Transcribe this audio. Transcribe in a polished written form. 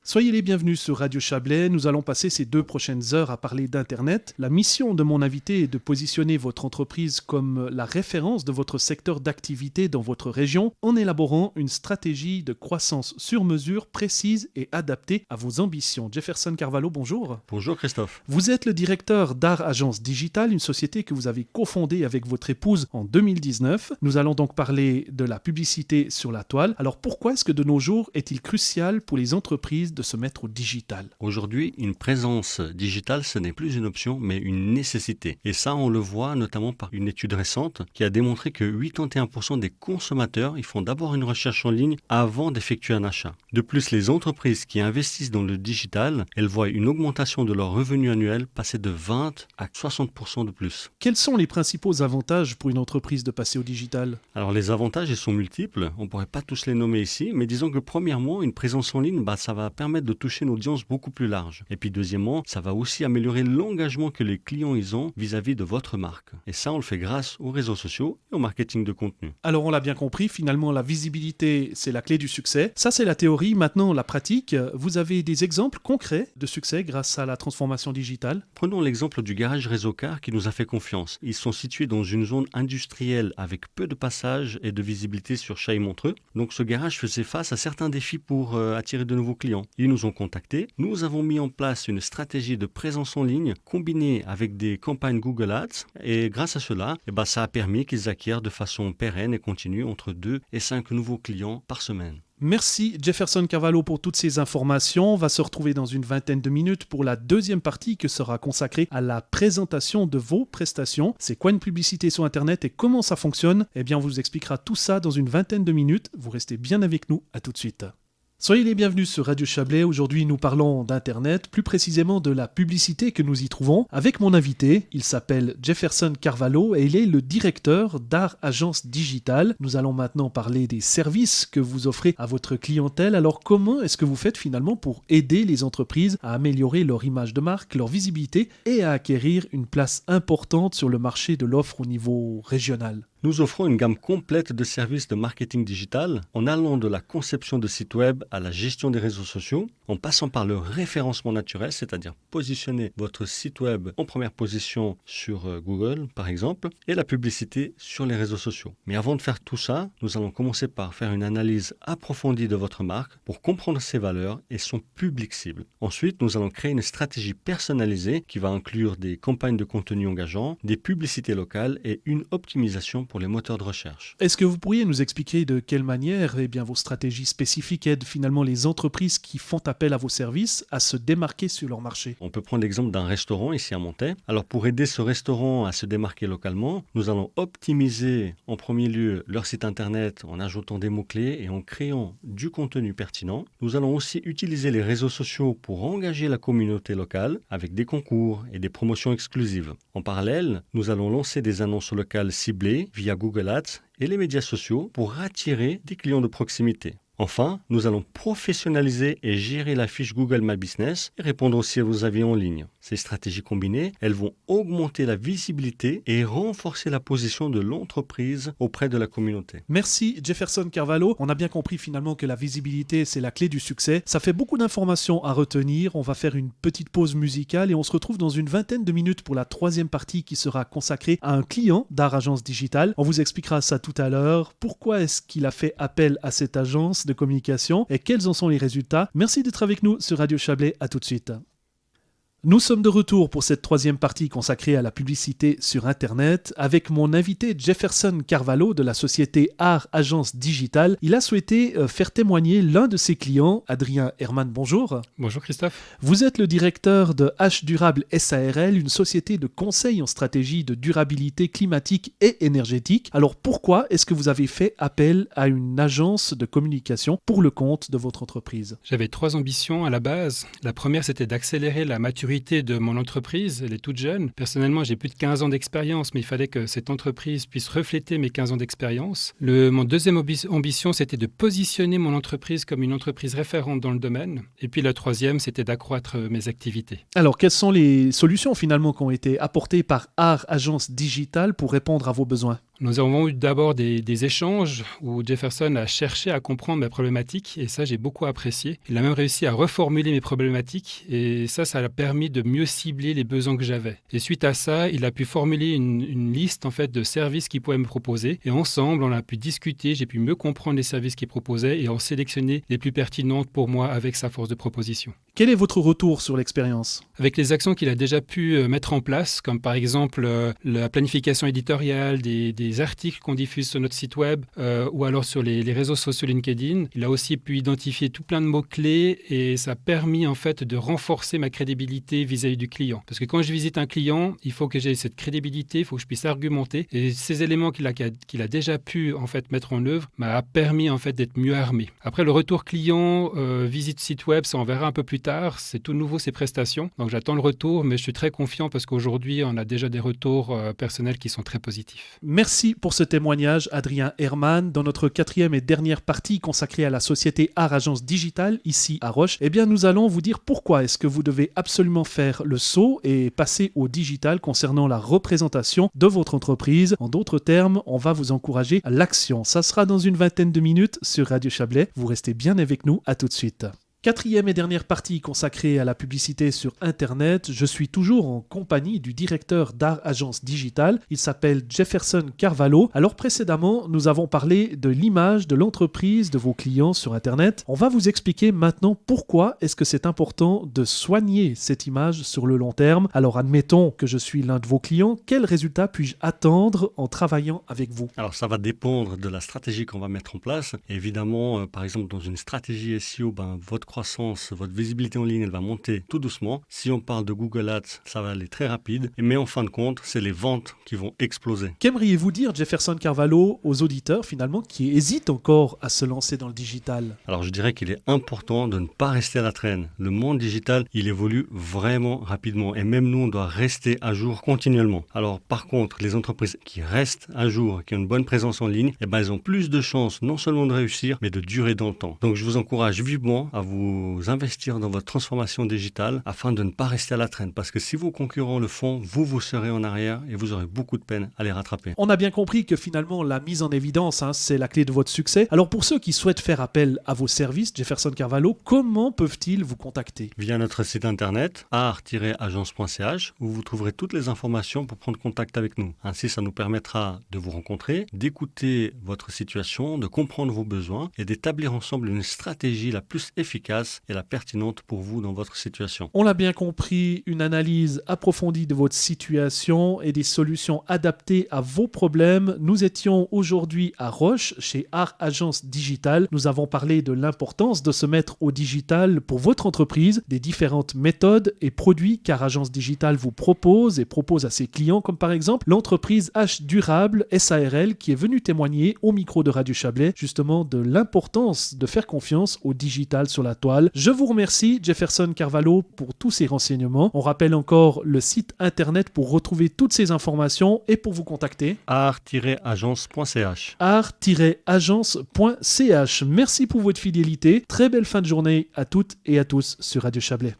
Soyez les bienvenus sur Radio Chablais. Nous allons passer ces 2 prochaines heures à parler d'Internet. La mission de mon invité est de positionner votre entreprise comme la référence de votre secteur d'activité dans votre région en élaborant une stratégie de croissance sur mesure précise et adaptée à vos ambitions. Jefferson Carvalho, bonjour. Bonjour Christophe. Vous êtes le directeur d'Art Agence Digital, une société que vous avez cofondée avec votre épouse en 2019. Nous allons donc parler de la publicité sur la toile. Alors pourquoi est-ce que de nos jours est-il crucial pour les entreprises de se mettre au digital? Aujourd'hui, une présence digitale, ce n'est plus une option, mais une nécessité. Et ça, on le voit notamment par une étude récente qui a démontré que 81% des consommateurs, ils font d'abord une recherche en ligne avant d'effectuer un achat. De plus, les entreprises qui investissent dans le digital, elles voient une augmentation de leur revenu annuel passer de 20 à 60% de plus. Quels sont les principaux avantages pour une entreprise de passer au digital? Alors les avantages, ils sont multiples. On ne pourrait pas tous les nommer ici, mais disons que premièrement, une présence en ligne, ça va permettre de toucher une audience beaucoup plus large. Et puis deuxièmement, ça va aussi améliorer l'engagement que les clients ils ont vis-à-vis de votre marque. Et ça, on le fait grâce aux réseaux sociaux et au marketing de contenu. Alors on l'a bien compris, finalement la visibilité c'est la clé du succès. Ça c'est la théorie, maintenant la pratique. Vous avez des exemples concrets de succès grâce à la transformation digitale? Prenons l'exemple du garage Réseau Car qui nous a fait confiance. Ils sont situés dans une zone industrielle avec peu de passages et de visibilité sur Chailly-Montreux. Donc ce garage faisait face à certains défis pour attirer de nouveaux clients. Ils nous ont contactés. Nous avons mis en place une stratégie de présence en ligne combinée avec des campagnes Google Ads. Et grâce à cela, ça a permis qu'ils acquièrent de façon pérenne et continue entre 2 et 5 nouveaux clients par semaine. Merci Jefferson Carvalho pour toutes ces informations. On va se retrouver dans une vingtaine de minutes pour la deuxième partie qui sera consacrée à la présentation de vos prestations. C'est quoi une publicité sur Internet et comment ça fonctionne? Eh bien, on vous expliquera tout ça dans une vingtaine de minutes. Vous restez bien avec nous. À tout de suite. Soyez les bienvenus sur Radio Chablais. Aujourd'hui, nous parlons d'Internet, plus précisément de la publicité que nous y trouvons. Avec mon invité, il s'appelle Jefferson Carvalho et il est le directeur d'Art Agence Digital. Nous allons maintenant parler des services que vous offrez à votre clientèle. Alors, comment est-ce que vous faites finalement pour aider les entreprises à améliorer leur image de marque, leur visibilité et à acquérir une place importante sur le marché de l'offre au niveau régional? Nous offrons une gamme complète de services de marketing digital en allant de la conception de sites web à la gestion des réseaux sociaux, en passant par le référencement naturel, c'est-à-dire positionner votre site web en première position sur Google, par exemple, et la publicité sur les réseaux sociaux. Mais avant de faire tout ça, nous allons commencer par faire une analyse approfondie de votre marque pour comprendre ses valeurs et son public cible. Ensuite, nous allons créer une stratégie personnalisée qui va inclure des campagnes de contenu engageants, des publicités locales et une optimisation pour les moteurs de recherche. Est-ce que vous pourriez nous expliquer de quelle manière vos stratégies spécifiques aident finalement les entreprises qui font appel à vos services à se démarquer sur leur marché? On peut prendre l'exemple d'un restaurant ici à Montaix. Alors pour aider ce restaurant à se démarquer localement, nous allons optimiser en premier lieu leur site internet en ajoutant des mots-clés et en créant du contenu pertinent. Nous allons aussi utiliser les réseaux sociaux pour engager la communauté locale avec des concours et des promotions exclusives. En parallèle, nous allons lancer des annonces locales ciblées via Google Ads et les médias sociaux pour attirer des clients de proximité. Enfin, nous allons professionnaliser et gérer la fiche Google My Business et répondre aussi à vos avis en ligne. Ces stratégies combinées, elles vont augmenter la visibilité et renforcer la position de l'entreprise auprès de la communauté. Merci Jefferson Carvalho. On a bien compris finalement que la visibilité, c'est la clé du succès. Ça fait beaucoup d'informations à retenir. On va faire une petite pause musicale et on se retrouve dans une vingtaine de minutes pour la troisième partie qui sera consacrée à un client d'Art Agence Digital. On vous expliquera ça tout à l'heure. Pourquoi est-ce qu'il a fait appel à cette agence de communication et quels en sont les résultats? Merci d'être avec nous sur Radio Chablais. À tout de suite. Nous sommes de retour pour cette troisième partie consacrée à la publicité sur Internet avec mon invité Jefferson Carvalho de la société Art Agence Digital. Il a souhaité faire témoigner l'un de ses clients, Adrien Herman. Bonjour. Bonjour Christophe. Vous êtes le directeur de H Durable SARL, une société de conseil en stratégie de durabilité climatique et énergétique. Alors pourquoi est-ce que vous avez fait appel à une agence de communication pour le compte de votre entreprise? J'avais 3 ambitions à la base. La première, c'était d'accélérer la maturité de mon entreprise, elle est toute jeune. Personnellement, j'ai plus de 15 ans d'expérience, mais il fallait que cette entreprise puisse refléter mes 15 ans d'expérience. Mon deuxième ambition, c'était de positionner mon entreprise comme une entreprise référente dans le domaine. Et puis la troisième, c'était d'accroître mes activités. Alors, quelles sont les solutions finalement qui ont été apportées par Art Agence Digital pour répondre à vos besoins? Nous avons eu d'abord des échanges où Jefferson a cherché à comprendre mes problématiques et ça, j'ai beaucoup apprécié. Il a même réussi à reformuler mes problématiques et ça a permis de mieux cibler les besoins que j'avais. Et suite à ça, il a pu formuler une liste en fait de services qu'il pouvait me proposer et ensemble, on a pu discuter, j'ai pu mieux comprendre les services qu'il proposait et en sélectionner les plus pertinentes pour moi avec sa force de proposition. Quel est votre retour sur l'expérience ? Avec les actions qu'il a déjà pu mettre en place, comme par exemple la planification éditoriale, des articles qu'on diffuse sur notre site web ou alors sur les réseaux sociaux LinkedIn, il a aussi pu identifier tout plein de mots-clés et ça a permis en fait de renforcer ma crédibilité vis-à-vis du client. Parce que quand je visite un client, il faut que j'ai cette crédibilité, il faut que je puisse argumenter et ces éléments qu'il a déjà pu en fait mettre en œuvre m'a permis en fait d'être mieux armé. Après le retour client, visite site web, ça on verra un peu plus tard. C'est tout nouveau ces prestations, donc j'attends le retour, mais je suis très confiant parce qu'aujourd'hui, on a déjà des retours personnels qui sont très positifs. Merci pour ce témoignage, Adrien Herman. Dans notre 4e et dernière partie consacrée à la société Art Agence Digital, ici à Roche, nous allons vous dire pourquoi est-ce que vous devez absolument faire le saut et passer au digital concernant la représentation de votre entreprise. En d'autres termes, on va vous encourager à l'action. Ça sera dans une vingtaine de minutes sur Radio Chablais. Vous restez bien avec nous, à tout de suite. 4e et dernière partie consacrée à la publicité sur Internet. Je suis toujours en compagnie du directeur d'Art Agence Digital. Il s'appelle Jefferson Carvalho. Alors précédemment, nous avons parlé de l'image de l'entreprise, de vos clients sur Internet. On va vous expliquer maintenant pourquoi est-ce que c'est important de soigner cette image sur le long terme. Alors admettons que je suis l'un de vos clients. Quels résultats puis-je attendre en travaillant avec vous ? Alors ça va dépendre de la stratégie qu'on va mettre en place. Évidemment, par exemple, dans une stratégie SEO, votre croissance, votre visibilité en ligne, elle va monter tout doucement. Si on parle de Google Ads, ça va aller très rapide. Mais en fin de compte, c'est les ventes qui vont exploser. Qu'aimeriez-vous dire, Jefferson Carvalho, aux auditeurs finalement qui hésitent encore à se lancer dans le digital ? Alors je dirais qu'il est important de ne pas rester à la traîne. Le monde digital, il évolue vraiment rapidement et même nous, on doit rester à jour continuellement. Alors par contre, les entreprises qui restent à jour, qui ont une bonne présence en ligne, elles ont plus de chances non seulement de réussir, mais de durer dans le temps. Donc je vous encourage vivement à vous investir dans votre transformation digitale afin de ne pas rester à la traîne. Parce que si vos concurrents le font, vous serez en arrière et vous aurez beaucoup de peine à les rattraper. On a bien compris que finalement la mise en évidence, c'est la clé de votre succès. Alors pour ceux qui souhaitent faire appel à vos services, Jefferson Carvalho, comment peuvent-ils vous contacter ? Via notre site internet art-agence.ch où vous trouverez toutes les informations pour prendre contact avec nous. Ainsi, ça nous permettra de vous rencontrer, d'écouter votre situation, de comprendre vos besoins et d'établir ensemble une stratégie la plus efficace et la pertinente pour vous dans votre situation. On l'a bien compris, une analyse approfondie de votre situation et des solutions adaptées à vos problèmes. Nous étions aujourd'hui à Roche, chez Art Agence Digital. Nous avons parlé de l'importance de se mettre au digital pour votre entreprise, des différentes méthodes et produits qu'Art Agence Digital vous propose et propose à ses clients, comme par exemple l'entreprise H Durable SARL qui est venue témoigner au micro de Radio Chablais justement de l'importance de faire confiance au digital sur la toile. Je vous remercie Jefferson Carvalho pour tous ces renseignements. On rappelle encore le site internet pour retrouver toutes ces informations et pour vous contacter. art-agence.ch art-agence.ch. Merci pour votre fidélité. Très belle fin de journée à toutes et à tous sur Radio Chablais.